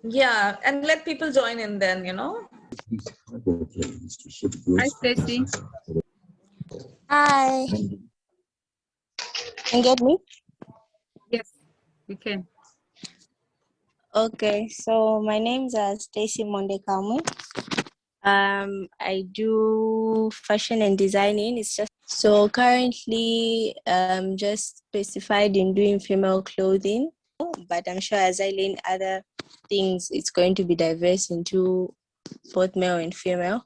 Yeah, and let people join in then, Hi, Stacy. Hi, can you get me? Yes, we can. Okay, so my name's Stacy Monde Kamwe. I do fashion and designing. It's just so currently just specified in doing female clothing, but I'm sure as I learn other things, it's going to be diverse into both male and female.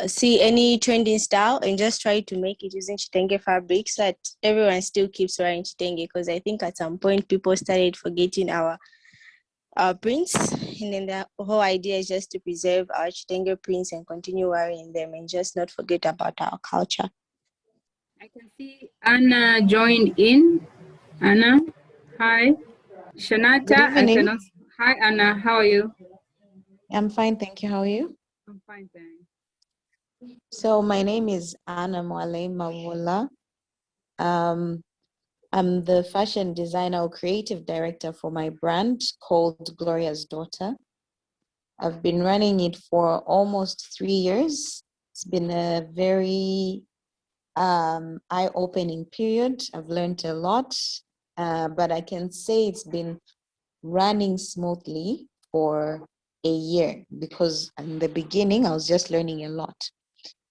See any trending style and just try to make it using chitenge fabric so that everyone still keeps wearing chitenge, because I think at some point people started forgetting our prints, and then the whole idea is just to preserve our chitenge prints and continue wearing them and just not forget about our culture. I can see Anna joined in. Anna, hi. Shanata, Good evening. Hi Anna, how are you? I'm fine, thank you. How are you? I'm fine, thanks. So my name is Anna Mwale Mawula. I'm the fashion designer or creative director for my brand called Gloria's Daughter. I've been running it for almost 3 years. It's been a very eye-opening period. I've learned a lot, but I can say it's been running smoothly for a year, because in the beginning I was just learning a lot,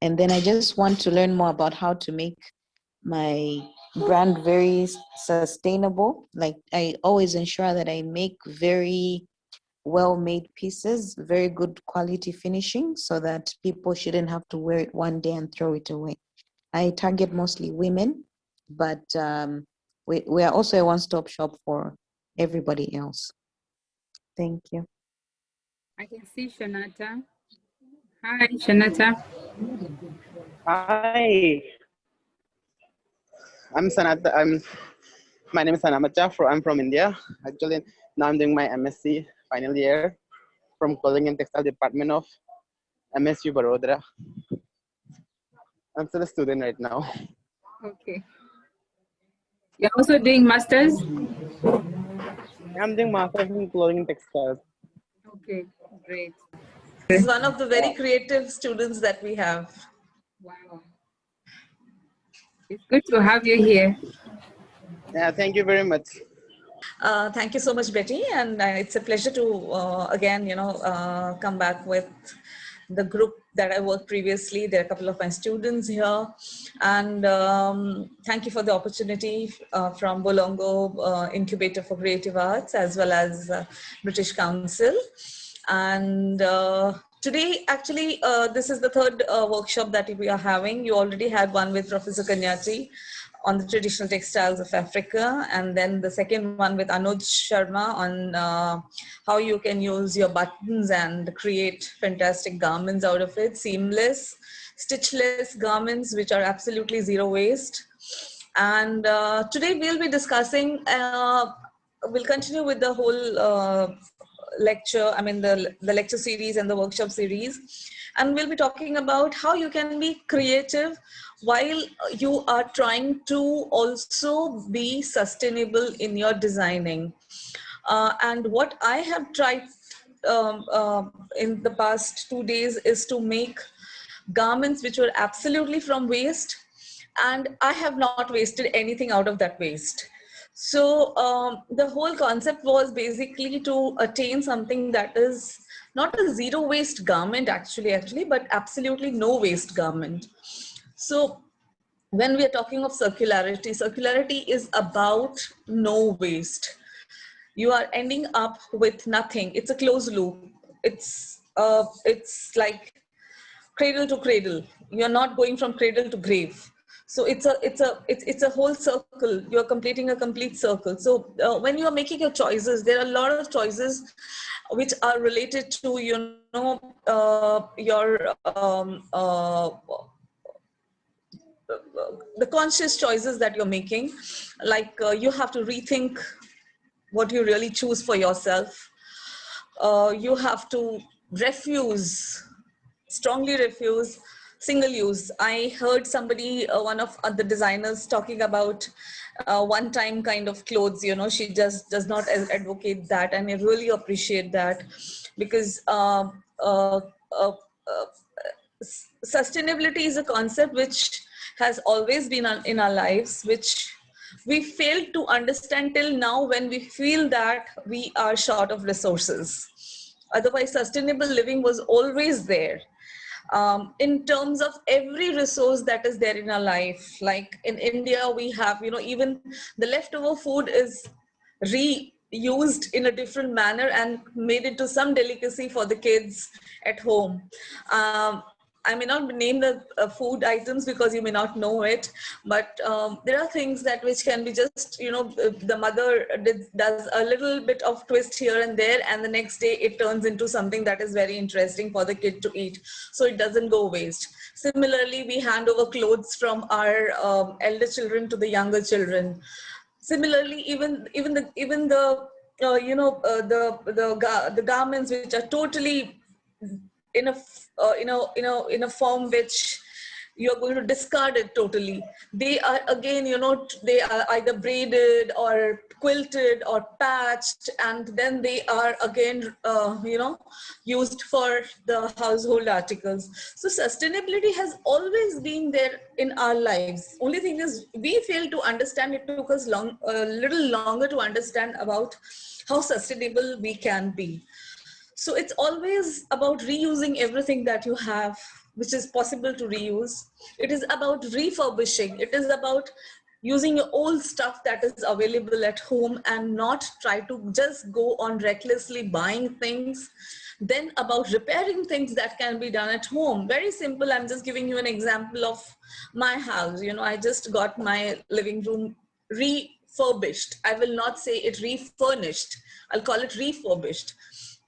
and then I just want to learn more about how to make my brand very sustainable. Like, I always ensure that I make very well-made pieces, very good quality finishing, so that people shouldn't have to wear it one day and throw it away. I target mostly women, but we are also a one-stop shop for everybody else. Thank you. I can see Shanata. Hi, Shanata. Hi. My name is Sanamacha. I'm from India. Actually, now I'm doing my MSc final year from Clothing and Textile Department of MSU Barodara. I'm still a student right now. Okay. You're also doing masters? I'm doing Masters in Clothing and Textiles. Okay, great. He's one of the very creative students that we have. Wow. It's good to have you here. Yeah, thank you very much. Thank you so much, Betty. And it's a pleasure to, again, come back with the group that I worked previously. There are a couple of my students here. And thank you for the opportunity from Bolongo Incubator for Creative Arts, as well as British Council. And today, actually, this is the third workshop that we are having. You already had one with Professor Kanyati on the traditional textiles of Africa, and then the second one with Anuj Sharma on how you can use your buttons and create fantastic garments out of it, seamless, stitchless garments which are absolutely zero waste. And today we'll be discussing, we'll continue with the whole lecture, the lecture series and the workshop series. And we'll be talking about how you can be creative while you are trying to also be sustainable in your designing. And what I have tried in the past 2 days is to make garments which were absolutely from waste, and I have not wasted anything out of that waste. So the whole concept was basically to attain something that is not a zero waste garment actually, but absolutely no waste garment. So when we are talking of circularity, circularity is about no waste. You are ending up with nothing. It's a closed loop. It's like cradle to cradle. You're not going from cradle to grave. So it's a whole circle. You're completing a complete circle. So when you are making your choices, there are a lot of choices which are related to your the conscious choices that you're making. Like you have to rethink what you really choose for yourself. You have to strongly refuse single use. I heard somebody, one of the designers, talking about one time kind of clothes. You know, she just does not advocate that, and I really appreciate that, because sustainability is a concept which has always been in our lives, which we failed to understand till now, when we feel that we are short of resources. Otherwise, sustainable living was always there, in terms of every resource that is there in our life. Like in India, we have, you know, even the leftover food is reused in a different manner and made into some delicacy for the kids at home. I may not name the food items because you may not know it, but there are things that which can be just, you know, the mother does a little bit of twist here and there, and the next day it turns into something that is very interesting for the kid to eat, so it doesn't go waste. Similarly, we hand over clothes from our elder children to the younger children. Similarly, even the the garments which are totally in a in a form which you're going to discard it totally, they are again, you know, they are either braided or quilted or patched, and then they are again used for the household articles. So sustainability has always been there in our lives. Only thing is, we fail to understand. It took us a little longer to understand about how sustainable we can be. So it's always about reusing everything that you have, which is possible to reuse. It is about refurbishing. It is about using your old stuff that is available at home and not try to just go on recklessly buying things. Then about repairing things that can be done at home. Very simple. I'm just giving you an example of my house. You know, I just got my living room refurbished. I will not say it refurnished. I'll call it refurbished.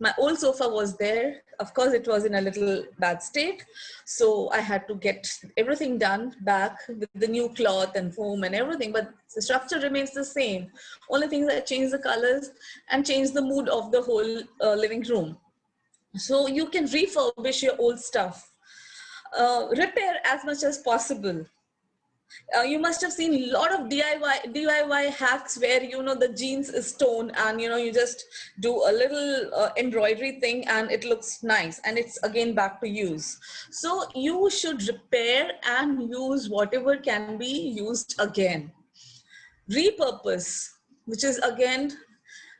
My old sofa was there. Of course, it was in a little bad state. So I had to get everything done back with the new cloth and foam and everything. But the structure remains the same. Only things I changed the colors and changed the mood of the whole living room. So you can refurbish your old stuff. Repair as much as possible. You must have seen a lot of DIY hacks where, you know, the jeans is torn and, you know, you just do a little embroidery thing and it looks nice and it's again back to use. So you should repair and use whatever can be used again. Repurpose, which is again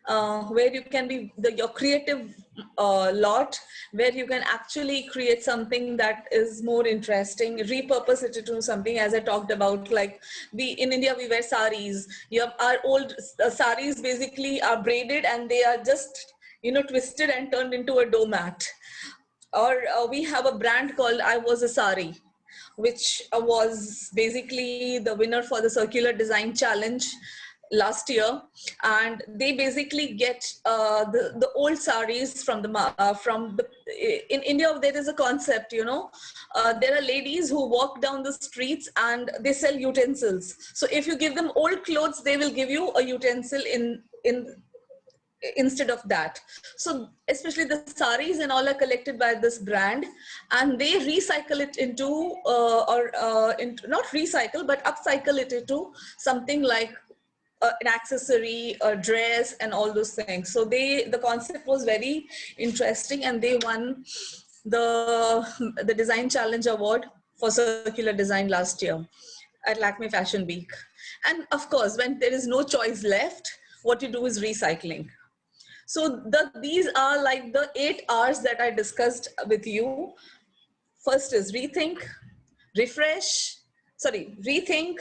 where you can be your creative lot, where you can actually create something that is more interesting, repurpose it into something. As I talked about, like in India we wear saris. You have our old saris basically are braided and they are just, you know, twisted and turned into a doormat. Or we have a brand called I Was a Sari, which was basically the winner for the Circular Design Challenge last year. And they basically get the old saris from in India. There is a concept, you know, there are ladies who walk down the streets and they sell utensils. So if you give them old clothes, they will give you a utensil instead of that. So especially the saris and all are collected by this brand, and they recycle it into not recycle but upcycle it into something like an accessory, a dress, and all those things. So the concept was very interesting, and they won the Design Challenge Award for circular design last year at Lakme Fashion Week. And of course, when there is no choice left, what you do is recycling. So these are like the 8 R's that I discussed with you. First is rethink, rethink,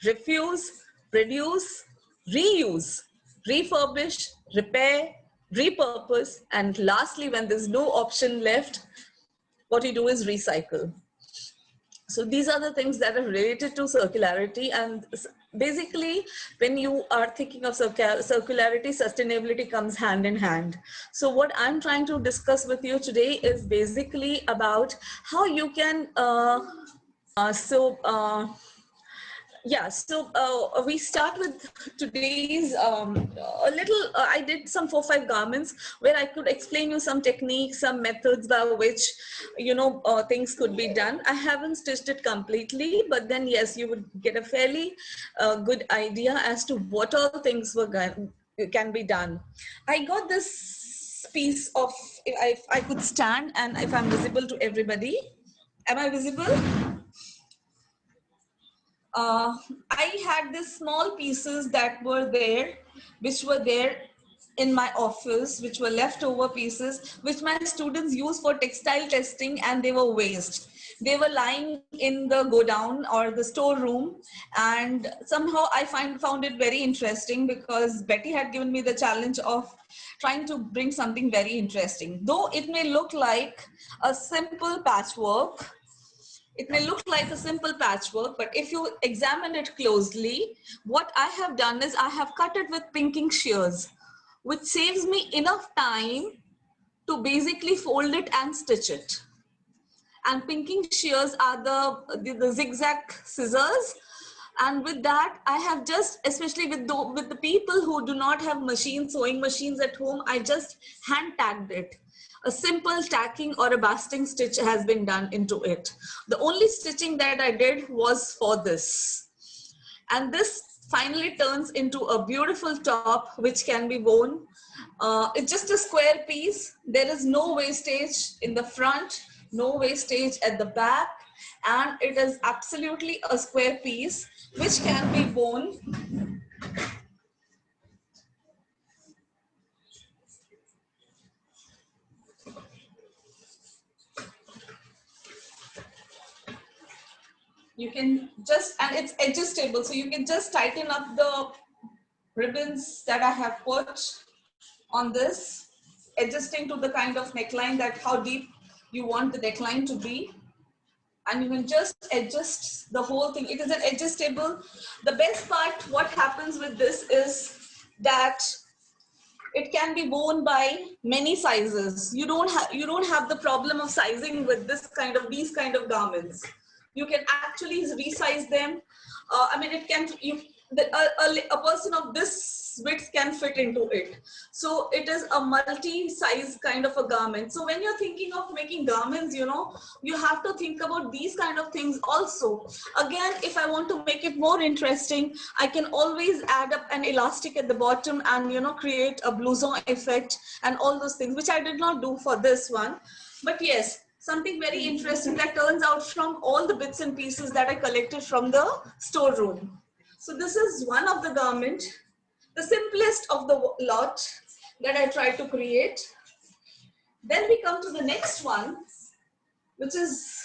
refuse, reduce, reuse, refurbish, repair, repurpose, and lastly, when there's no option left, what you do is recycle. So these are the things that are related to circularity. And basically, when you are thinking of circularity, sustainability comes hand in hand. So what I'm trying to discuss with you today is basically about how you can Yeah, so we start with today's a little. I did some 4-5 garments where I could explain you some techniques, some methods by which things could be done. I haven't stitched it completely, but then yes, you would get a fairly good idea as to what all things can be done. I got this piece of, if I could stand and if I'm visible to everybody. Am I visible? uh, I had these small pieces that were there, which were there in my office, which were leftover pieces, which my students used for textile testing, and they were waste. They were lying in the godown or the storeroom, and somehow I found it very interesting because Betty had given me the challenge of trying to bring something very interesting. Though it may look like a simple patchwork, it may look like a simple patchwork, but if you examine it closely, what I have done is I have cut it with pinking shears, which saves me enough time to basically fold it and stitch it. And pinking shears are the zigzag scissors. And with that, I have just, especially with the people who do not have sewing machines at home, I just hand tagged it. A simple tacking or a basting stitch has been done into it. The only stitching that I did was for this. And this finally turns into a beautiful top which can be worn. It's just a square piece. There is no wastage in the front, no wastage at the back, and it is absolutely a square piece which can be worn. You can just, and it's adjustable, so you can just tighten up the ribbons that I have put on this, adjusting to the kind of neckline, that how deep you want the neckline to be. And you can just adjust the whole thing. It is an adjustable. The best part, what happens with this is that it can be worn by many sizes. You don't have the problem of sizing with these kind of garments. You can actually resize them. I mean, a person of this width can fit into it. So it is a multi-size kind of a garment. So when you're thinking of making garments, you have to think about these kind of things also. Again, if I want to make it more interesting, I can always add up an elastic at the bottom and create a blouson effect and all those things, which I did not do for this one. But yes, something very interesting that turns out from all the bits and pieces that I collected from the storeroom. So this is one of the garment, the simplest of the lot that I tried to create. Then we come to the next one, which is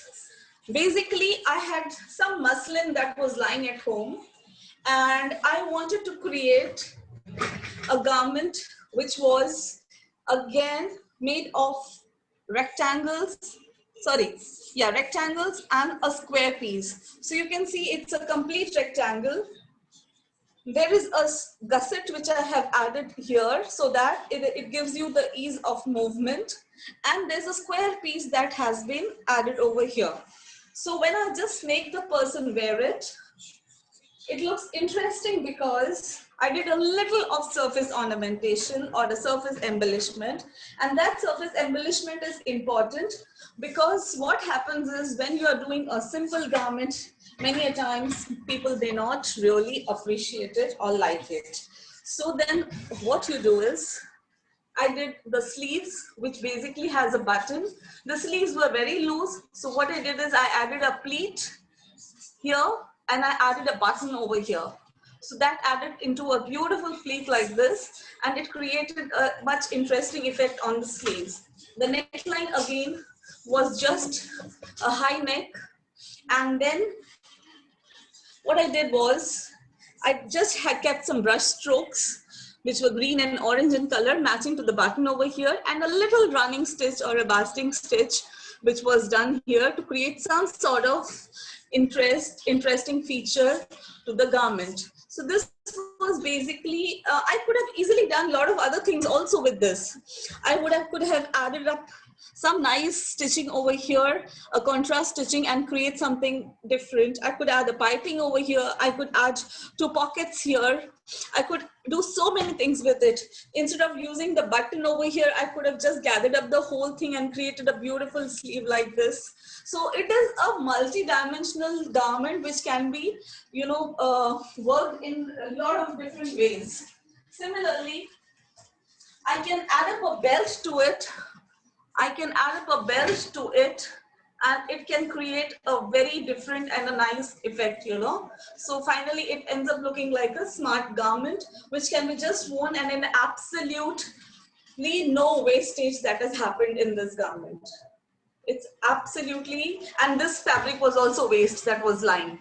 basically I had some muslin that was lying at home, and I wanted to create a garment which was again made of rectangles and a square piece. So you can see it's a complete rectangle. There is a gusset which I have added here so that it gives you the ease of movement, and there's a square piece that has been added over here. So when I just make the person wear it, it looks interesting because I did a little of surface ornamentation or the surface embellishment, and that surface embellishment is important because what happens is when you are doing a simple garment, many a times people may not really appreciate it or like it. So then what you do is, I did the sleeves, which basically has a button. The sleeves were very loose, so what I did is I added a pleat here and I added a button over here. So that added into a beautiful pleat like this, and it created a much interesting effect on the sleeves. The neckline again was just a high neck, and then what I did was I just had kept some brush strokes which were green and orange in color, matching to the button over here, and a little running stitch or a basting stitch which was done here to create some sort of interesting feature to the garment. So this was basically, I could have easily done a lot of other things also with this. I could have added up some nice stitching over here, a contrast stitching, and create something different. I could add a piping over here. I could add 2 pockets here. I could do so many things with it. Instead of using the button over here, I could have just gathered up the whole thing and created a beautiful sleeve like this. So it is a multi-dimensional garment which can be, you know, worked in a lot of different ways. Similarly, I can add up a belt to it. I can add up a belt to it, and it can create a very different and a nice effect, you know. So finally it ends up looking like a smart garment which can be just worn, and in absolutely no wastage that has happened in this garment. It's absolutely, and this fabric was also waste that was lying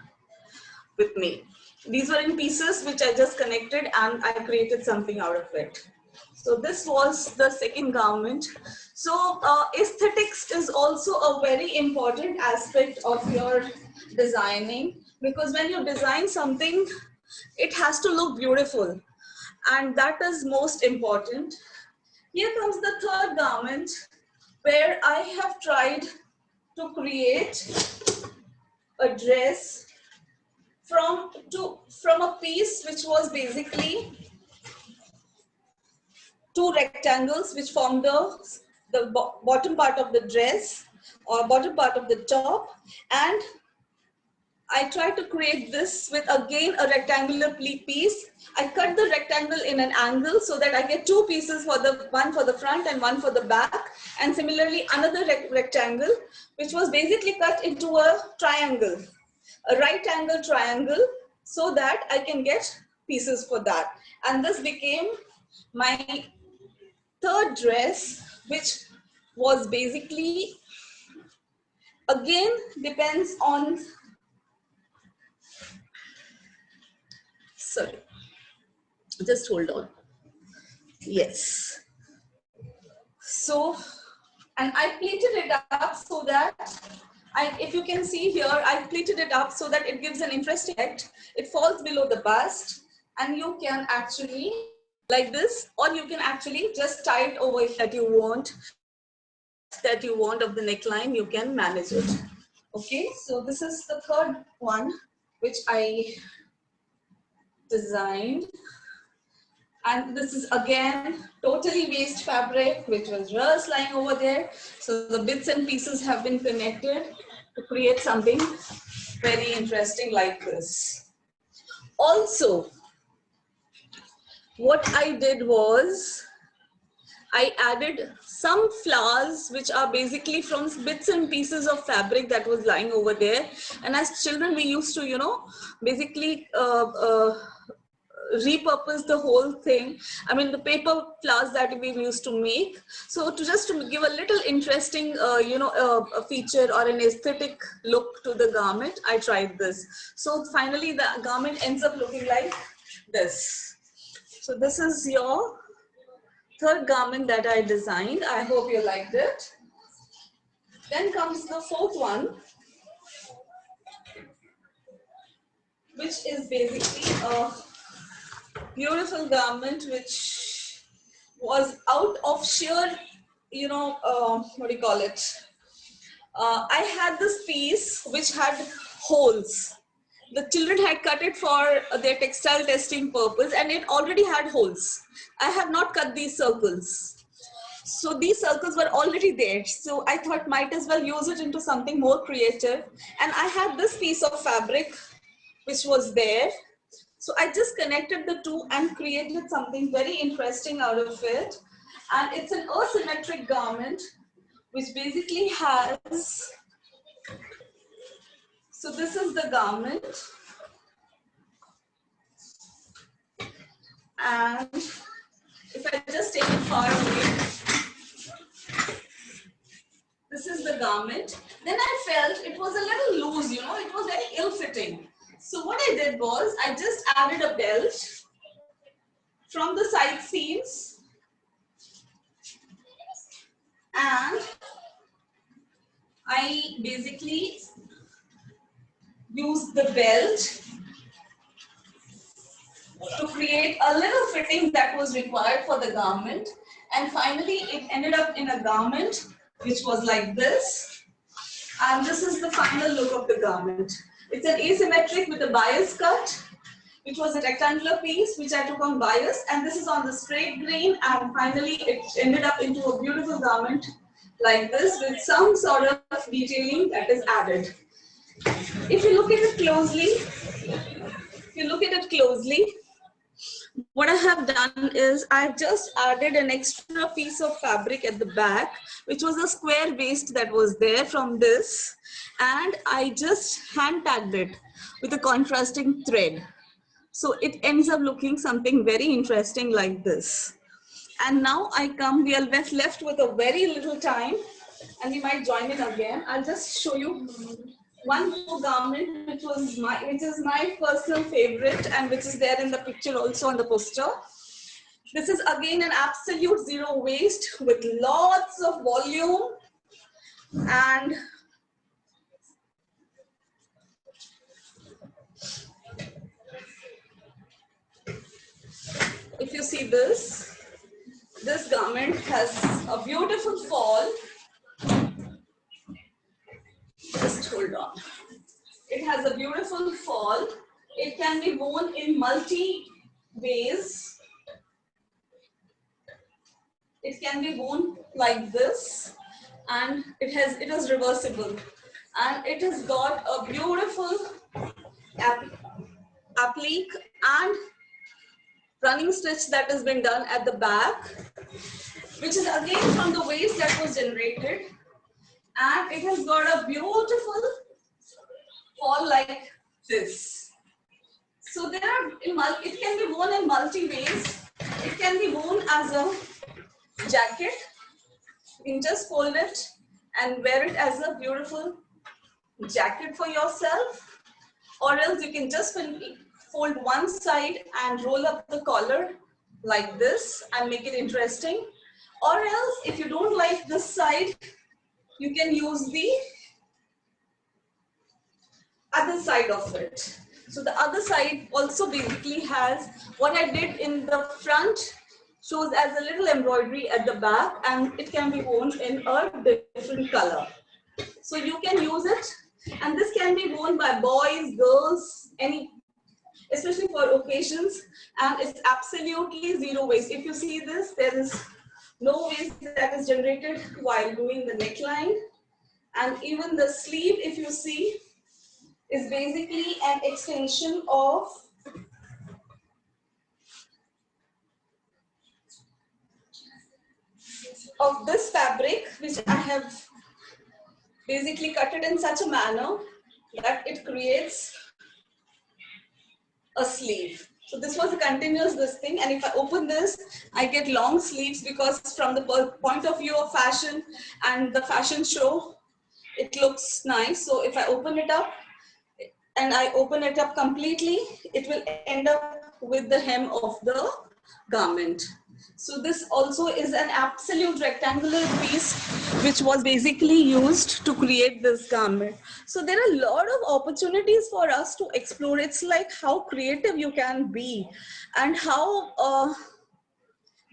with me. These were in pieces which I just connected and I created something out of it. So this was the second garment. So aesthetics is also a very important aspect of your designing, because when you design something, it has to look beautiful, and that is most important. Here comes the third garment, where I have tried to create a dress from a piece which was basically 2 rectangles which form the bottom part of the dress or bottom part of the top, and I tried to create this with again a rectangular piece. I cut the rectangle in an angle so that I get 2 pieces, for the one for the front and one for the back, and similarly another rectangle which was basically cut into a triangle, a right angle triangle, so that I can get pieces for that. And this became my third dress, which was basically, again, depends on, sorry, just hold on. Yes. So, and I pleated it up so that, if you can see here, I pleated it up so that it gives an interesting effect. It falls below the bust, and you can actually, like this, or you can actually just tie it over if that you want. That you want of the neckline, you can manage it. Okay, so this is the third one which I designed, and this is again totally waste fabric which was just lying over there. So the bits and pieces have been connected to create something very interesting like this. Also, what I did was I added some flowers which are basically from bits and pieces of fabric that was lying over there. And as children, we used to, you know, basically repurpose the whole thing. I mean, the paper flowers that we used to make. So to just to give a little interesting, you know, a feature or an aesthetic look to the garment, I tried this. So finally, the garment ends up looking like this. So this is your third garment that I designed. I hope you liked it. Then comes the fourth one, which is basically a beautiful garment which was out of sheer, you know, what do you call it? I had this piece which had holes. The children had cut it for their textile testing purpose, and it already had holes. I have not cut these circles. So these circles were already there. So I thought might as well use it into something more creative. And I had this piece of fabric which was there. So I just connected the two and created something very interesting out of it. And it's an asymmetric garment which basically has, so this is the garment. And if I just take it far away, this is the garment. Then I felt it was a little loose, you know, it was very ill-fitting. So what I did was I just added a belt from the side seams, and I basically used the belt create a little fitting that was required for the garment. And finally, it ended up in a garment which was like this. And this is the final look of the garment. It's an asymmetric with a bias cut, which was a rectangular piece which I took on bias, and this is on the straight grain, and finally it ended up into a beautiful garment like this with some sort of detailing that is added. If you look at it closely, what I have done is I've just added an extra piece of fabric at the back, which was a square waist that was there from this, and I just hand tagged it with a contrasting thread. So it ends up looking something very interesting like this. And now we are left with a very little time, and we might join in again. I'll just show you one more garment, which is my personal favorite, and which is there in the picture also on the poster. This is again an absolute zero waste with lots of volume, and if you see this garment has a beautiful fall. Just hold on. It has a beautiful fall. It can be worn in multi ways. It can be worn like this, and it is reversible, and it has got a beautiful applique and running stitch that has been done at the back, which is again from the waist that was generated, and it has got a beautiful fall like this. So it can be worn in multi ways. It can be worn as a jacket. You can just fold it and wear it as a beautiful jacket for yourself, or else you can just fold one side and roll up the collar like this and make it interesting. Or else, if you don't like this side, you can use the other side of it. So the other side also basically has what I did in the front, shows as a little embroidery at the back, and it can be worn in a different color. So you can use it, and this can be worn by boys, girls, especially for occasions, and it's absolutely zero waste. If you see this, there is no waste that is generated while doing the neckline, and even the sleeve, if you see, is basically an extension of this fabric, which I have basically cut it in such a manner that it creates a sleeve. So this was a continuous thing, and if I open this, I get long sleeves, because from the point of view of fashion and the fashion show, it looks nice. So if I open it up, and I open it up completely, it will end up with the hem of the garment. So this also is an absolute rectangular piece, which was basically used to create this garment. So there are a lot of opportunities for us to explore. It's like how creative you can be, and how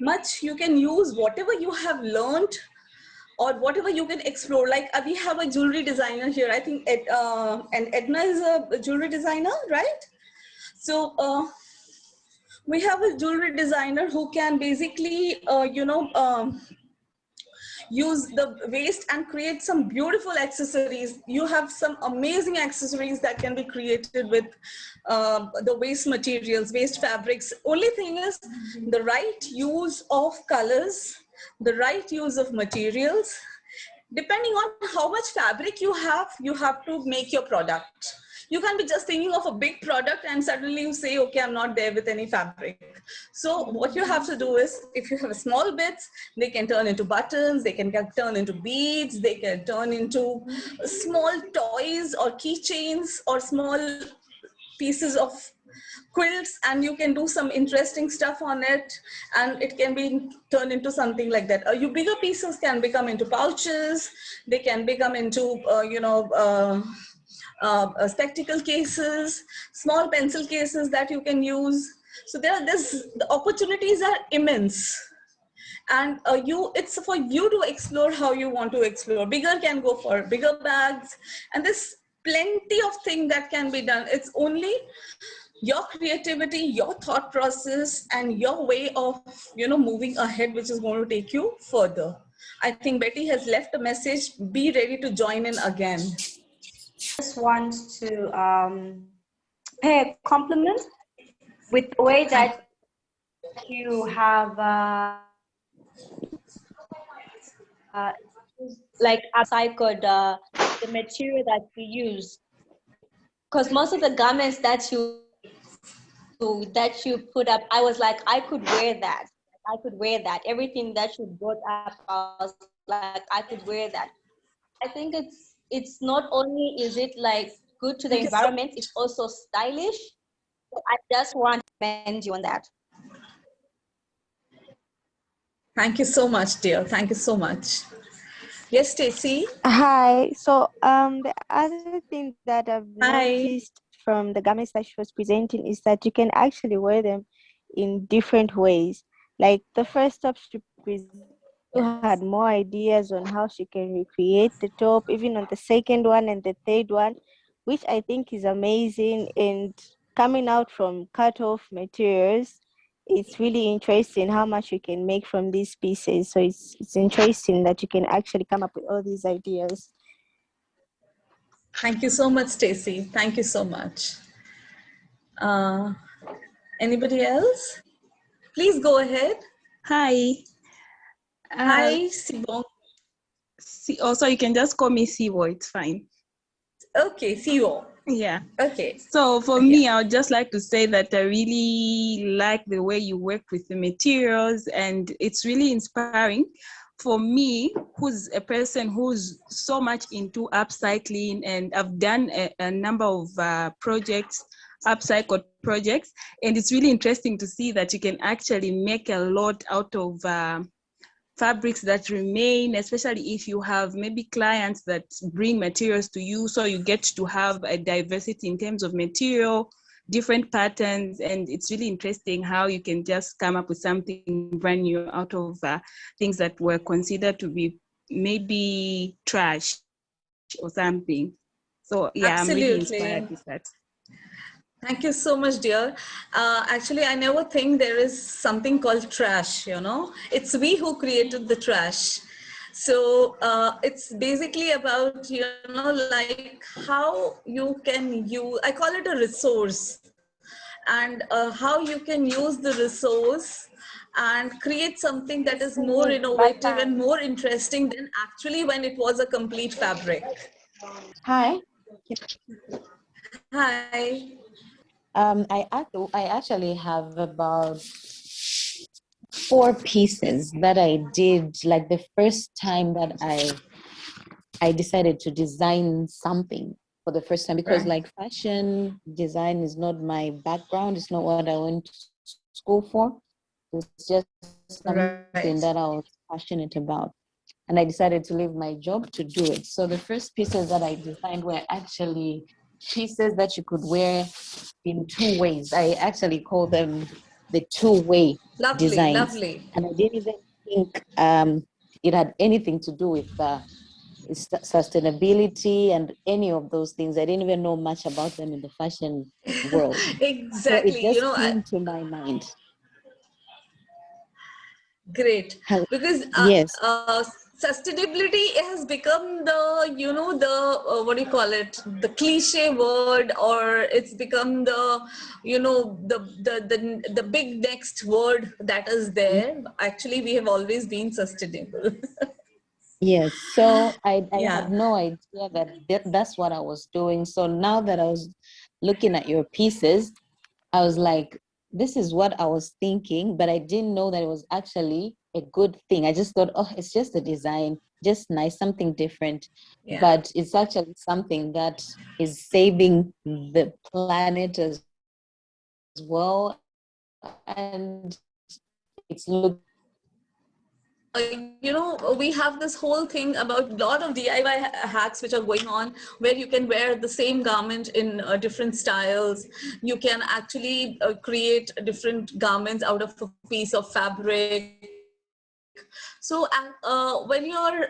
much you can use whatever you have learned, or whatever you can explore. Like we have a jewelry designer here. I think and Edna is a jewelry designer, right? So we have a jewelry designer who can basically, use the waste and create some beautiful accessories. You have some amazing accessories that can be created with the waste materials, waste fabrics. Only thing is the right use of colors, the right use of materials. Depending on how much fabric you have to make your product. You can't be just thinking of a big product and suddenly you say, okay, I'm not there with any fabric. So what you have to do is, if you have small bits, they can turn into buttons, they can turn into beads, they can turn into small toys or keychains or small pieces of quilts, and you can do some interesting stuff on it, and it can be turned into something like that. Your bigger pieces can become into pouches, they can become into spectacle cases, small pencil cases that you can use. So the opportunities are immense. And it's for you to explore how you want to explore. Bigger can go for bigger bags, and there's plenty of things that can be done. It's only your creativity, your thought process, and your way of moving ahead, which is going to take you further. I think Betty has left a message. Be ready to join in again. Just want to pay a compliment with the way that you have like upcycled the material that you use, because most of the garments that you put up, I was like, I could wear that. I could wear that. Everything that you brought up, I was like, I could wear that. I think it's not only is it like good to the Thank you so environment, it's also stylish. So I just want to commend you on that. Thank you so much, dear. Thank you so much. Yes, Stacy. Hi. So the other thing that I've Hi. noticed from the garments that she was presenting is that you can actually wear them in different ways. Like the first top she presented had more ideas on how she can recreate the top, even on the second one and the third one, which I think is amazing. And coming out from cut off materials, it's really interesting how much you can make from these pieces. So it's interesting that you can actually come up with all these ideas. Thank you so much, Stacy. Thank you so much. Anybody else? Please go ahead. Hi. Hi, Sibong. Also, you can just call me Siwo. It's fine. Okay, Siwo. Yeah. Okay. So for me, I would just like to say that I really like the way you work with the materials, and it's really inspiring for me, who's a person who's so much into upcycling, and I've done a number of projects, upcycled projects, and it's really interesting to see that you can actually make a lot out of fabrics that remain, especially if you have maybe clients that bring materials to you, so you get to have a diversity in terms of material, different patterns, and it's really interesting how you can just come up with something brand new out of things that were considered to be maybe trash or something. So yeah, I'm really inspired with that. Thank you so much, dear. Actually, I never think there is something called trash, It's we who created the trash. So it's basically about, like how you can use, I call it a resource, and how you can use the resource and create something that is more innovative and more interesting than actually when it was a complete fabric. Hi. Hi. I actually have about 4 pieces that I did, like the first time that I decided to design something for the first time, because like fashion design is not my background. It's not what I went to school for. It's just something that I was passionate about. And I decided to leave my job to do it. So the first pieces that I designed were actually pieces that you could wear in 2 ways. I actually call them the 2-way designs. Lovely. And I didn't even think it had anything to do with sustainability and any of those things. I didn't even know much about them in the fashion world. Exactly. So it just came to my mind. Great. Because yes. Sustainability has become the, what do you call it? The cliche word, or it's become the, the big next word that is there. Actually, we have always been sustainable. Yes, so I had no idea that that's what I was doing. So now that I was looking at your pieces, I was like, this is what I was thinking, but I didn't know that it was actually a good thing. I just thought, oh, it's just a design, just nice, something different. Yeah. But it's actually something that is saving the planet as well. And it's looking you know, we have this whole thing about a lot of DIY hacks which are going on, where you can wear the same garment in different styles. You can actually create different garments out of a piece of fabric. So when you're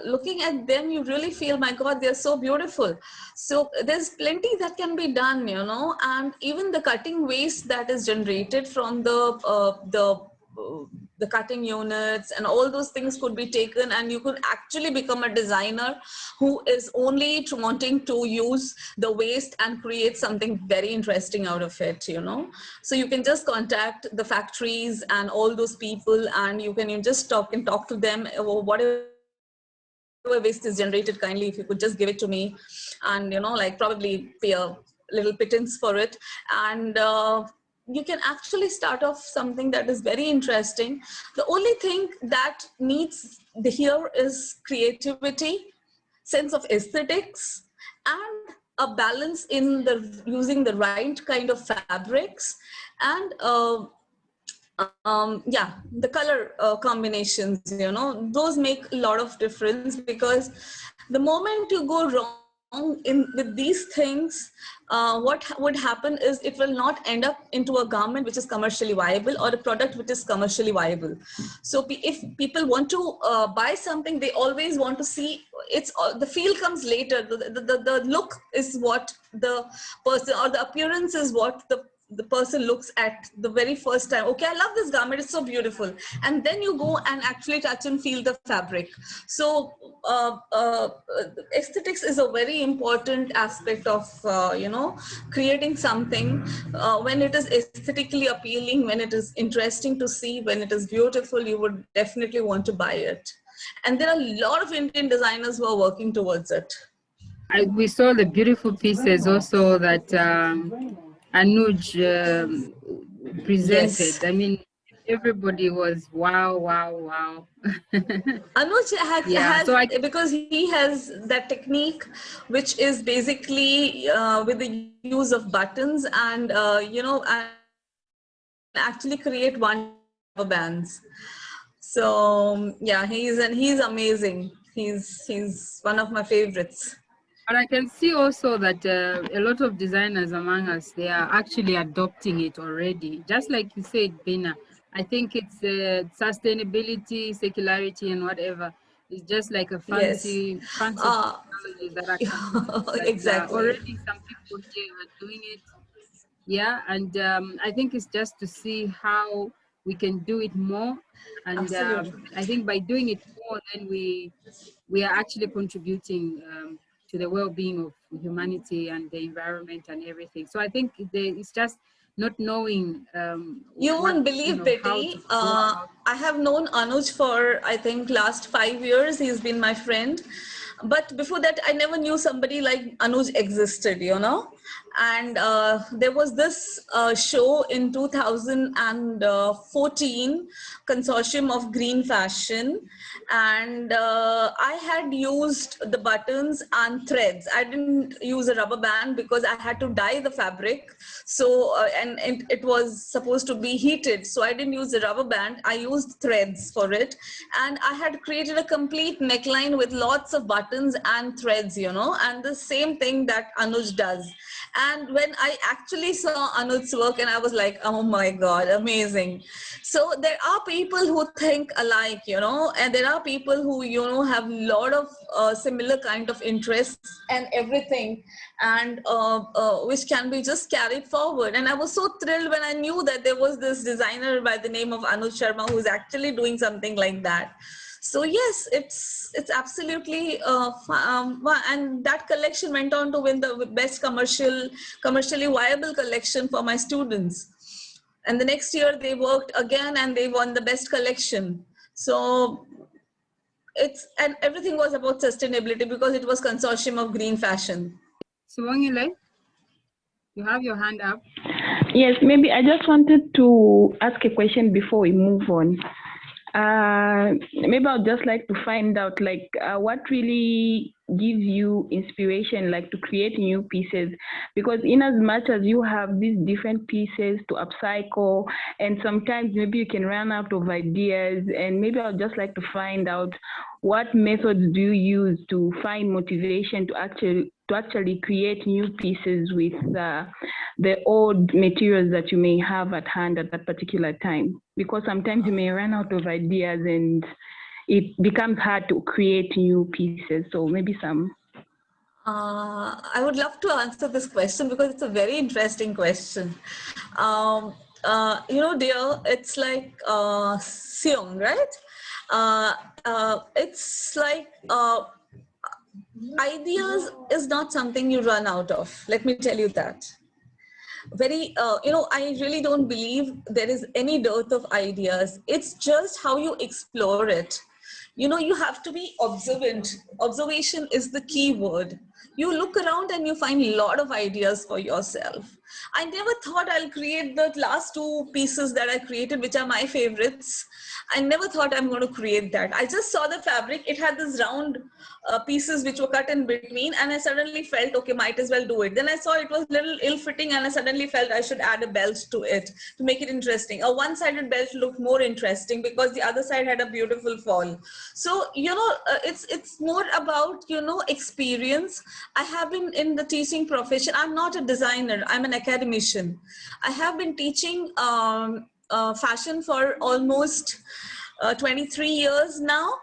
looking at them, you really feel, my God, they're so beautiful. So there's plenty that can be done, you know, and even the cutting waste that is generated from the cutting units and all those things could be taken, and you could actually become a designer who is only wanting to use the waste and create something very interesting out of it, you know. So you can just contact the factories and all those people, and you just talk to them, whatever waste is generated, kindly if you could just give it to me, and you know, like probably pay a little pittance for it. And you can actually start off something that is very interesting. The only thing that needs here is creativity, sense of aesthetics, and a balance in the using the right kind of fabrics, and yeah, the color combinations, you know, those make a lot of difference, because the moment you go wrong with these things, what would happen is it will not end up into a garment which is commercially viable, or a product which is commercially viable. So if people want to buy something, they always want to see it's the feel comes later. The look is what the person, or the appearance is what the person looks at the very first time. Okay, I love this garment, it's so beautiful, and then you go and actually touch and feel the fabric. So aesthetics is a very important aspect of you know, creating something. When it is aesthetically appealing, when it is interesting to see, when it is beautiful, you would definitely want to buy it. And there are a lot of Indian designers who are working towards it. We saw the beautiful pieces also that Anuj Yes. presented. I mean, everybody was wow, wow, wow. Anuj Yeah, has, so I because he has that technique, which is basically with the use of buttons, and you know, and actually create wonderful rubber bands. So yeah, he's amazing. He's one of my favorites. but I can see also that a lot of designers among us, they are actually adopting it already. Just like you said, Bina, I think it's sustainability, circularity, and whatever. It's just like a Yes. fancy Uh, terminology that are coming up. But exactly. already some people here are doing it. Yeah, and I think it's just to see how we can do it more. And Absolutely. I think by doing it more, then we are actually contributing to the well-being of humanity and the environment and everything. So I think it's just not knowing You what, won't you believe, know, how Betty. to go about. I have known Anuj for, I think, last 5 years. He's been my friend. But before that, I never knew somebody like Anuj existed, you know. And there was this show in 2014, Consortium of Green Fashion. And I had used the buttons and threads. I didn't use a rubber band because I had to dye the fabric. So, and it was supposed to be heated. So I didn't use the rubber band. I used threads for it. And I had created a complete neckline with lots of buttons and threads, you know, and the same thing that Anuj does. And when I actually saw Anuj's work, and I was like, oh my God, amazing. So there are people who think alike, you know, and there are people who, you know, have a lot of similar kind of interests and everything, and which can be just carried forward. And I was so thrilled when I knew that there was this designer by the name of Anuj Sharma who's actually doing something like that. So yes, it's absolutely and that collection went on to win the best commercially viable collection for my students. And the next year they worked again and they won the best collection. So and everything was about sustainability because it was Consortium of Green Fashion. Suwangile, you have your hand up. Yes, maybe I just wanted to ask a question before we move on. Maybe I'd just like to find out, like, what really gives you inspiration, like to create new pieces? Because in as much as you have these different pieces to upcycle, and sometimes maybe you can run out of ideas, and maybe I'd just like to find out what methods do you use to find motivation to actually create new pieces with the old materials that you may have at hand at that particular time? Because sometimes you may run out of ideas and it becomes hard to create new pieces. So maybe some. I would love to answer this question because it's a very interesting question. Dear, it's like Seong, right? It's like ideas is not something you run out of. Let me tell you that. I really don't believe there is any dearth of ideas. It's just how you explore it. You have to be observant. Observation is the key word. You look around and you find a lot of ideas for yourself. I never thought I'll create the last two pieces that I created, which are my favorites. I never thought I'm going to create that. I just saw the fabric. It had this round pieces which were cut in between, and I suddenly felt, okay, might as well do it. Then I saw it was a little ill-fitting, and I suddenly felt I should add a belt to it to make it interesting. A one-sided belt looked more interesting because the other side had a beautiful fall. So, it's more about, experience. I have been in the teaching profession. I'm not a designer. I'm an academician. I have been teaching fashion for almost 23 years now,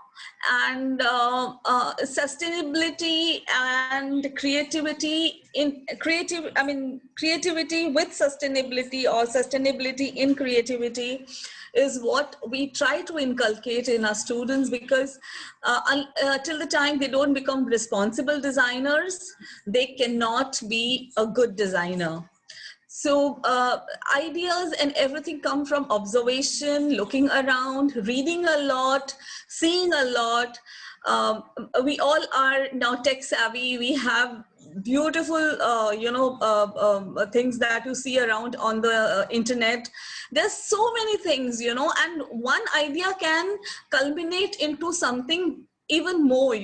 and sustainability and creativity creativity with sustainability, or sustainability in creativity, is what we try to inculcate in our students, because till the time they don't become responsible designers, they cannot be a good designer. So ideas and everything come from observation, looking around, reading a lot, seeing a lot. We all are now tech savvy. We have beautiful, things that you see around on the internet. There's so many things, and one idea can culminate into something even more,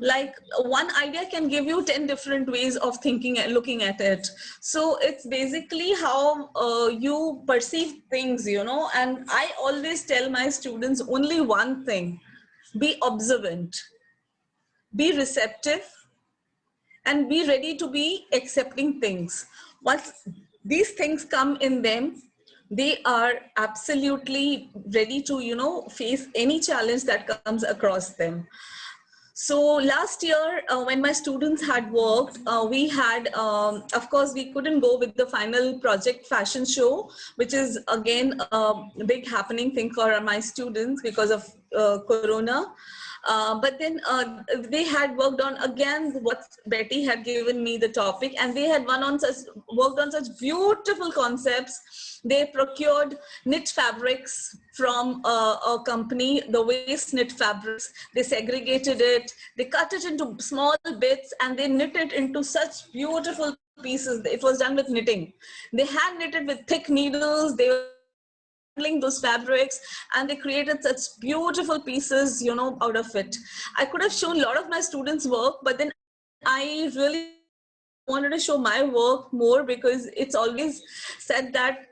like one idea can give you 10 different ways of thinking and looking at it. So it's basically how you perceive things, and I always tell my students only one thing: be observant, be receptive, and be ready to be accepting things. Once these things come in them, they are absolutely ready to, face any challenge that comes across them. So last year, when my students had worked, we had, of course, we couldn't go with the final project fashion show, which is again a big happening thing for my students because of Corona. But then they had worked on again what Betty had given me the topic, and they had worked on such beautiful concepts. They procured knit fabrics from a company, the waste knit fabrics. They segregated it, they cut it into small bits, and they knit it into such beautiful pieces. It was done with knitting. They hand knitted with thick needles. They were handling those fabrics, and they created such beautiful pieces, out of it. I could have shown a lot of my students' work, but then I really wanted to show my work more, because it's always said that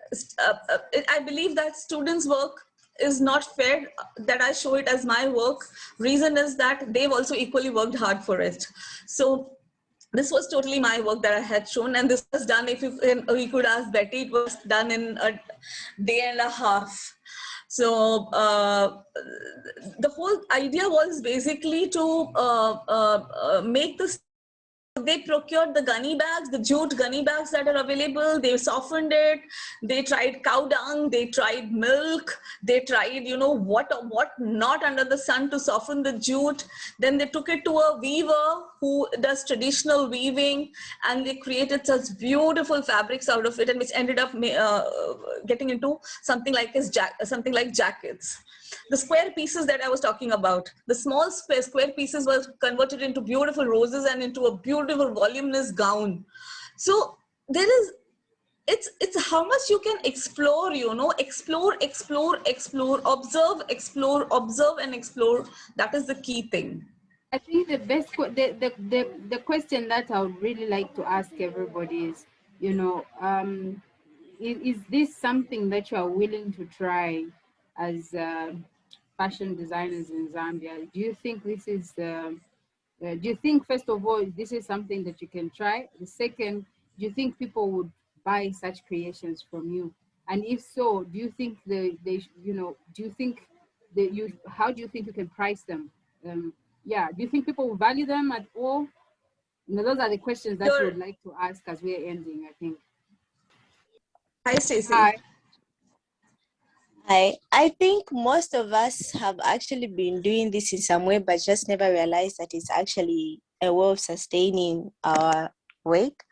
I believe that students' work is not fair that I show it as my work. Reason is that they've also equally worked hard for it. So this was totally my work that I had shown, and this was done, if you could ask Betty, it was done in a day and a half. So the whole idea was basically to make this. They procured the gunny bags, the jute gunny bags that are available. They softened it. They tried cow dung. They tried milk. They tried, what not under the sun to soften the jute. Then they took it to a weaver who does traditional weaving, and they created such beautiful fabrics out of it, and which ended up getting into something like jackets. The square pieces that I was talking about, the small square pieces were converted into beautiful roses and into a beautiful voluminous gown. So it's how much you can explore, explore, observe, and explore. That is the key thing. I think the best the question that I would really like to ask everybody is, you know, is this something that you are willing to try as fashion designers in Zambia? Do you think this is do you think, first of all, this is something that you can try? The second, do you think people would buy such creations from you? And if so, do you think you know, do you think how do you think you can price them? Yeah, do you think people will value them at all? You know, those are the questions that we Sure. would like to ask as we're ending, I think. Hi, Stacey. Hi. I think most of us have actually been doing this in some way, but just never realized that it's actually a way of sustaining our work.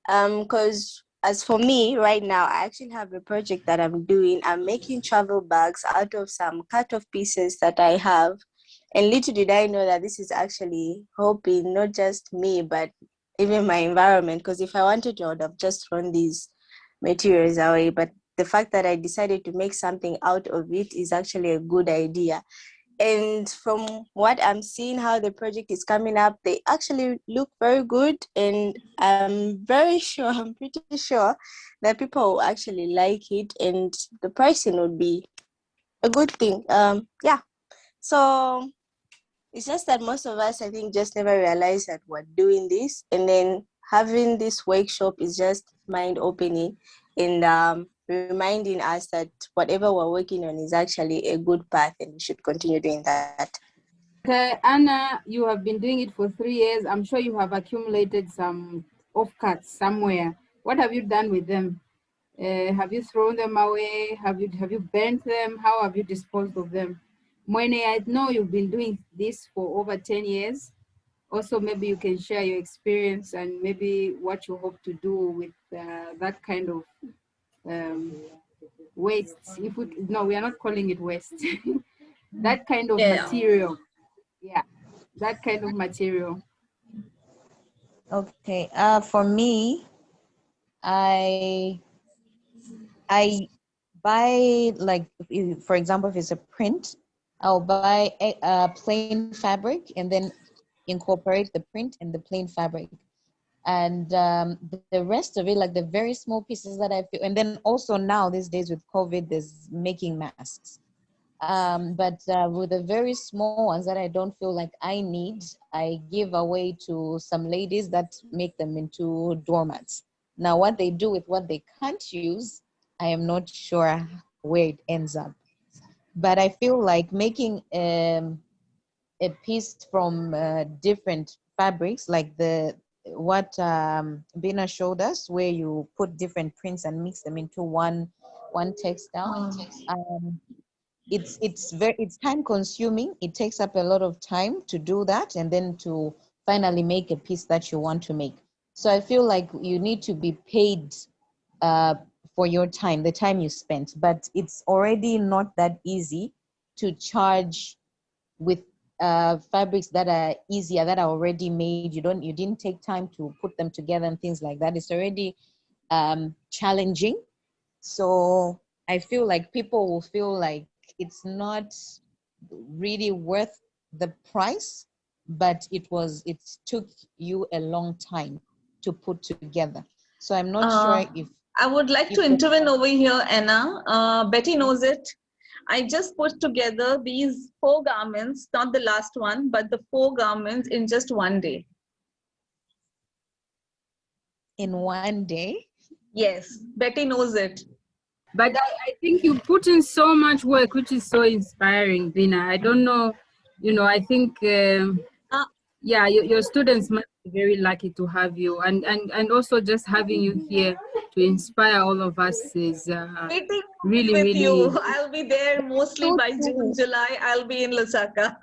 Because as for me right now, I actually have a project that I'm doing. I'm making travel bags out of some cut-off pieces that I have. And little did I know that this is actually helping not just me, but even my environment. Because if I wanted to, I would have just thrown these materials away. But the fact that I decided to make something out of it is actually a good idea. And from what I'm seeing, how the project is coming up, they actually look very good. And I'm very sure, I'm pretty sure that people will actually like it and the pricing would be a good thing. Yeah. So it's just that most of us, I think, just never realize that we're doing this. And then having this workshop is just mind opening and reminding us that whatever we're working on is actually a good path and we should continue doing that. Okay, Anna, you have been doing it for 3 years. I'm sure you have accumulated some offcuts somewhere. What have you done with them? Have you thrown them away? Have you burnt them? How have you disposed of them? Mwene, I know you've been doing this for over 10 years. Also, maybe you can share your experience and maybe what you hope to do with that kind of waste. If we no, we are not calling it waste. That kind of Yeah. material. Yeah, that kind of material. Okay. For me, I I buy, like, for example, if it's a print, I'll buy a plain fabric and then incorporate the print and the plain fabric. And the rest of it, like the very small pieces that I feel, and then also now these days with COVID, there's making masks. But with the very small ones that I don't feel like I need, I give away to some ladies that make them into doormats. Now, what they do with what they can't use, I am not sure where it ends up. But I feel like making a piece from different fabrics, like the what Bina showed us, where you put different prints and mix them into one textile. Um, it's time consuming. It takes up a lot of time to do that and then to finally make a piece that you want to make. So I feel like you need to be paid uh, for your time, the time you spent, but it's already not that easy to charge with fabrics that are easier, that are already made. You didn't take time to put them together and things like that. It's already challenging. So I feel like people will feel like it's not really worth the price, but it took you a long time to put together. So I'm not sure if I would like to intervene over here, Anna. Betty knows it. I just put together these 4 garments, not the last one, but the 4 garments in just 1 day. in 1 day. Yes, Betty knows it. But I think you put in so much work, which is so inspiring, Bina. I don't know, you know, I think, yeah, your students must be very lucky to have you. And also just having you here to inspire all of us is Waiting really, with really. you. I'll be there mostly So by true. June, July. I'll be in Lusaka.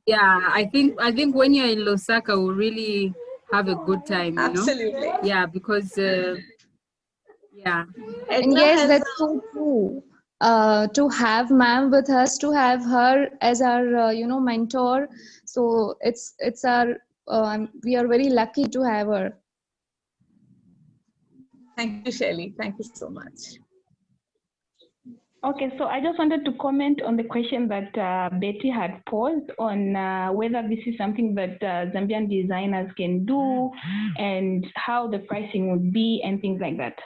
Yeah, I think when you're in Lusaka, we'll really have a good time, you know? Absolutely. Yeah, because, yeah. And Edna yes, has that's so true. To have ma'am with us, to have her as our mentor, so it's our we are very lucky to have her. Thank you, Shelly. Thank you so much. Okay, so I just wanted to comment on the question that Betty had posed on whether this is something that Zambian designers can do and how the pricing would be and things like that.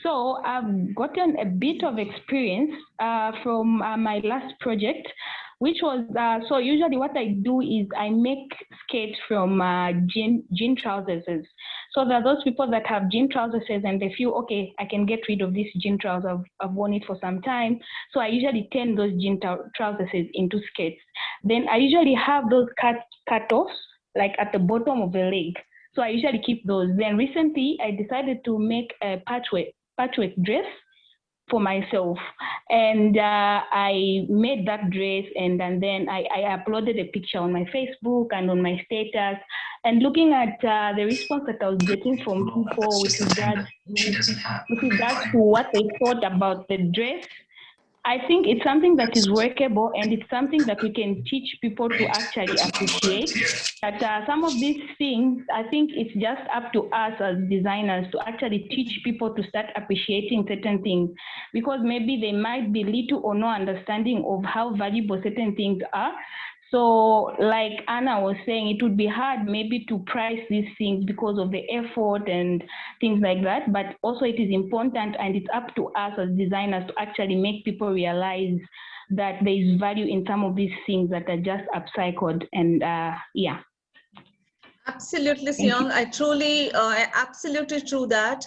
So I've gotten a bit of experience from my last project, which was, so usually what I do is I make skates from jean trousers. So there are those people that have jean trousers and they feel, okay, I can get rid of this jean trouser. I've worn it for some time. So I usually turn those jean trousers into skates. Then I usually have those cut-offs, like at the bottom of the leg. So I usually keep those. Then recently I decided to make a patchwork dress for myself, and I made that dress, and then I uploaded a picture on my Facebook and on my status, and looking at the response that I was getting from people with regards to what they thought about the dress, I think it's something that is workable, and it's something that we can teach people to actually appreciate. That some of these things, I think it's just up to us as designers to actually teach people to start appreciating certain things, because maybe they might be little or no understanding of how valuable certain things are. So like Anna was saying, it would be hard maybe to price these things because of the effort and things like that, but also it is important, and it's up to us as designers to actually make people realize that there is value in some of these things that are just upcycled. And yeah. Absolutely, Seong. I absolutely true that,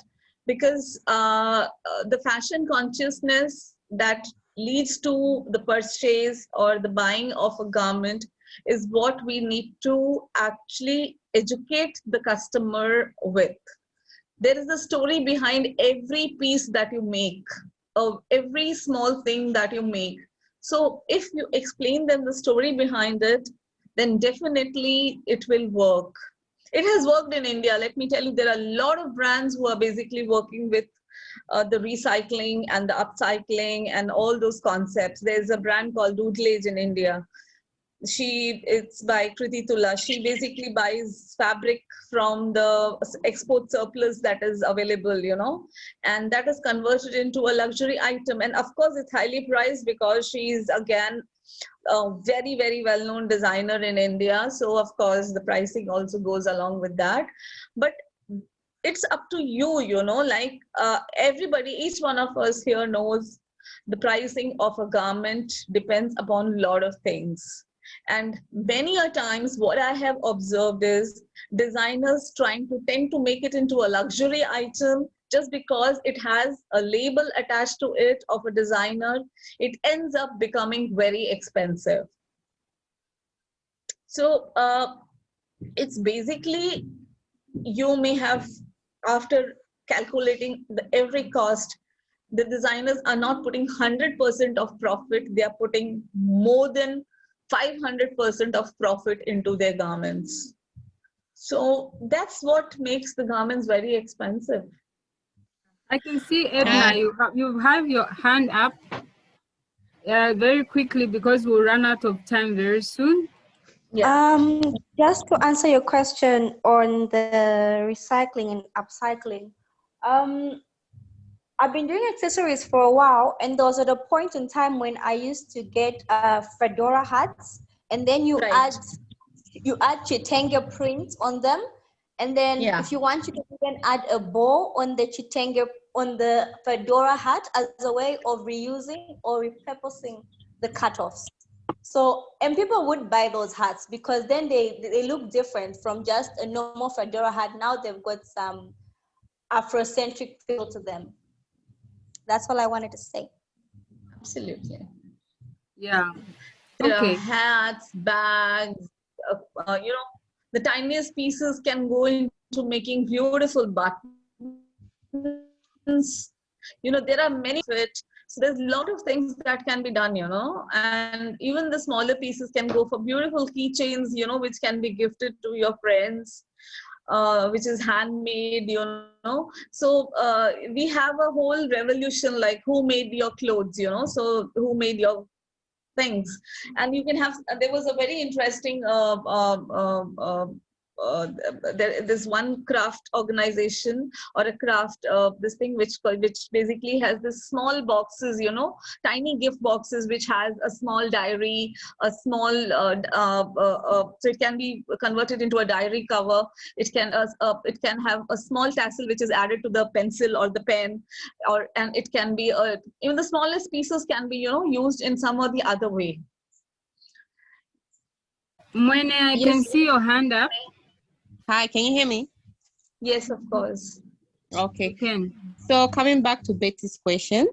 because the fashion consciousness that leads to the purchase or the buying of a garment is what we need to actually educate the customer with. There is a story behind every piece that you make, of every small thing that you make. So if you explain them the story behind it, then definitely it will work. It has worked in India. Let me tell you, there are a lot of brands who are basically working with the recycling and the upcycling and all those concepts. There's a brand called Doodlage in India. It's by Kriti Tula. She basically buys fabric from the export surplus that is available, and that is converted into a luxury item. And of course, it's highly priced because she's again a very, very well-known designer in India. So of course, the pricing also goes along with that. But it's up to you, like everybody, each one of us here knows the pricing of a garment depends upon a lot of things. And many a times what I have observed is designers tend to make it into a luxury item just because it has a label attached to it of a designer. It ends up becoming very expensive. So it's basically, you may have, after calculating every cost, the designers are not putting 100% of profit, they are putting more than 500% of profit into their garments. So that's what makes the garments very expensive. I can see, Edna, you have your hand up very quickly because we'll run out of time very soon. Yeah. Just to answer your question on the recycling and upcycling, I've been doing accessories for a while, and there was at a point in time when I used to get fedora hats, and then you add chitenge print on them, and then if you want, you can even add a bow on the chitenge, on the fedora hat, as a way of reusing or repurposing the cutoffs. So, and people would buy those hats because then they look different from just a normal fedora hat. Now they've got some Afrocentric feel to them. That's all I wanted to say. Absolutely. Yeah. Okay. Hats, bags, the tiniest pieces can go into making beautiful buttons. There are many of it. So there's a lot of things that can be done, and even the smaller pieces can go for beautiful keychains, which can be gifted to your friends, which is handmade, So we have a whole revolution, like who made your clothes, so who made your things. And you can have, there was a very interesting there's one craft organization or a craft this thing which basically has this small boxes, you know, tiny gift boxes which has a small diary, a small so it can be converted into a diary cover. It can have a small tassel which is added to the pencil or the pen, and it can be even the smallest pieces can be, you know, used in some or the other way. Mwene, I can see your hand up. Hi, can you hear me? Yes, of course. Okay. You can. So coming back to Betty's question,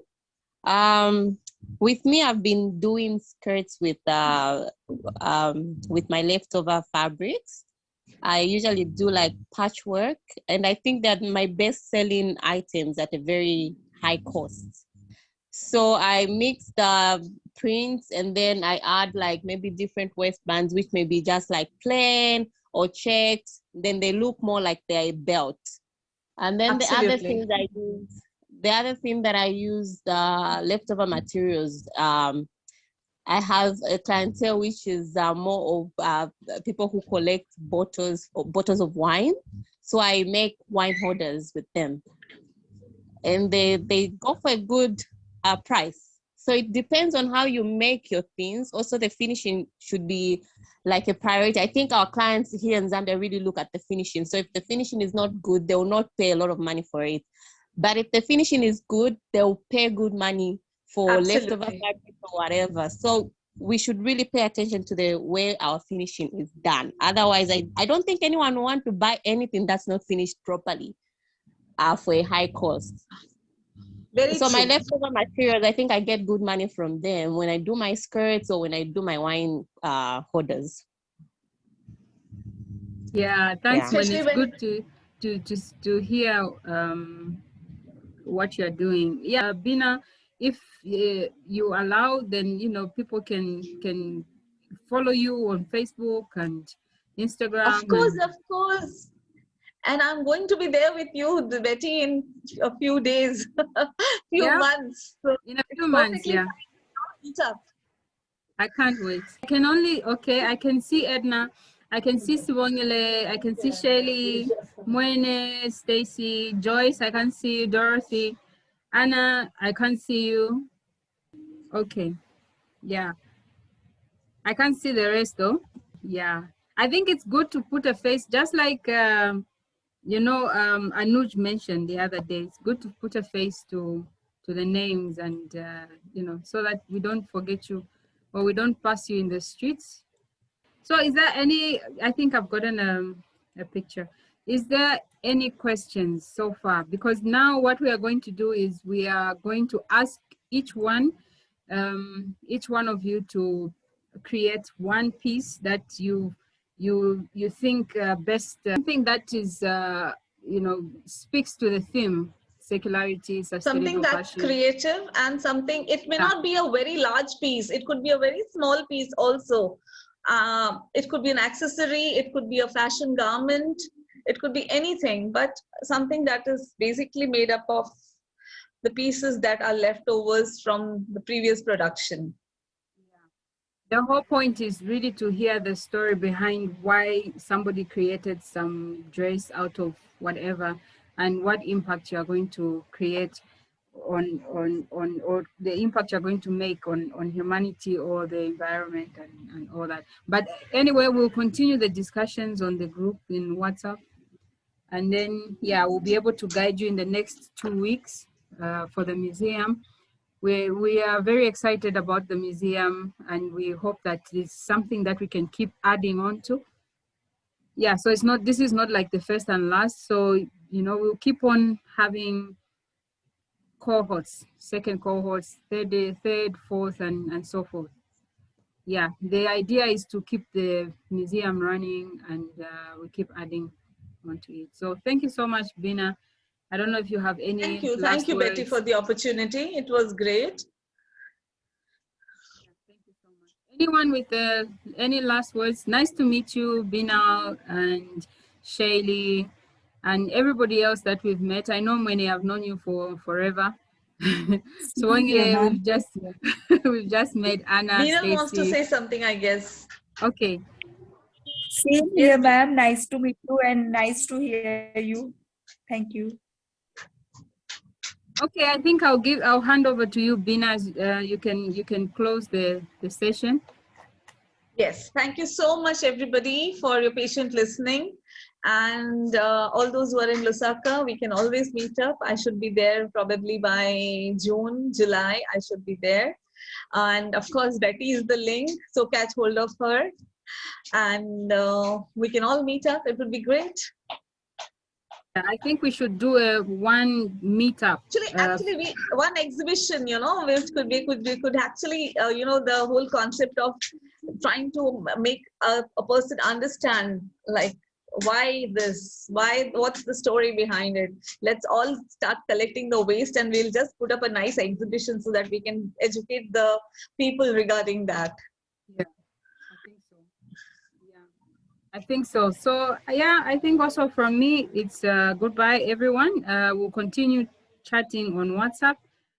with me, I've been doing skirts with my leftover fabrics. I usually do like patchwork, and I think that my best selling items at a very high cost. So I mix the prints and then I add like maybe different waistbands, which may be just like plain or checked. Then they look more like they're a belt. And then the other thing that I use, the leftover materials. I have a clientele which is more of people who collect bottles of wine. So I make wine holders with them, and they go for a good price. So it depends on how you make your things. Also, the finishing should be like a priority. I think our clients here in Zambia really look at the finishing. So if the finishing is not good, they will not pay a lot of money for it. But if the finishing is good, they'll pay good money for leftover fabric or whatever. So we should really pay attention to the way our finishing is done. Otherwise, I don't think anyone will want to buy anything that's not finished properly for a high cost. So my leftover materials, I think I get good money from them when I do my skirts or when I do my wine holders. Yeah, thanks, Yeah. man. It's good to hear what you're doing. Yeah, Beena, if you allow, then you know people can follow you on Facebook and Instagram. Of course. And I'm going to be there with you, Betty, in a few days, few months. So in a few months, yeah. Meet up. I can't wait. I can see Edna. I can see Sibongile. I can see Shelly, Mwene, Stacy, Joyce. I can see you, Dorothy. Anna, I can't see you. Okay. Yeah. I can't see the rest though. Yeah. I think it's good to put a face, just like, Anuj mentioned the other day. It's good to put a face to the names and, so that we don't forget you or we don't pass you in the streets. So is there any, I think I've gotten a picture. Is there any questions so far? Because now what we are going to do is we are going to ask each one of you to create one piece that you think best, something that is, speaks to the theme, circularity, Something sustainable that's fashion. creative and something, it may not be a very large piece. It could be a very small piece also. It could be an accessory, it could be a fashion garment, it could be anything, but something that is basically made up of the pieces that are leftovers from the previous production. The whole point is really to hear the story behind why somebody created some dress out of whatever and what impact you are going to create on or the impact you're going to make on humanity or the environment and all that. But anyway, we'll continue the discussions on the group in WhatsApp. And then, we'll be able to guide you in the next 2 weeks for the museum. We are very excited about the museum and we hope that it's something that we can keep adding on to. Yeah, so this is not like the first and last. So, we'll keep on having cohorts, second cohorts, third, fourth, and so forth. Yeah, the idea is to keep the museum running and we keep adding onto it. So thank you so much, Beena. I don't know if you have any Thank you, Betty, for the opportunity. It was great. Thank you so much. Anyone with any last words? Nice to meet you, Beena and Shaylee, and everybody else that we've met. I know many have known you for forever. So we've just met Anna. Beena Stacey. wants to say something, I guess. Okay. Same here, ma'am. Nice to meet you and nice to hear you. Thank you. Okay, I think I'll hand over to you, Beena. You can close the session. Yes, thank you so much, everybody, for your patient listening. And all those who are in Lusaka, we can always meet up. I should be there probably by June, July. I should be there. And of course, Betty is the link, so catch hold of her. And we can all meet up. It would be great. I think we should do a one meetup. Actually, one exhibition, you know, which we could actually, you know, the whole concept of trying to make a person understand, like, what's the story behind it. Let's all start collecting the waste, and we'll just put up a nice exhibition so that we can educate the people regarding that. Yeah, I think so. Yeah, I think so. So yeah, I think also from me, it's goodbye, everyone. We'll continue chatting on WhatsApp.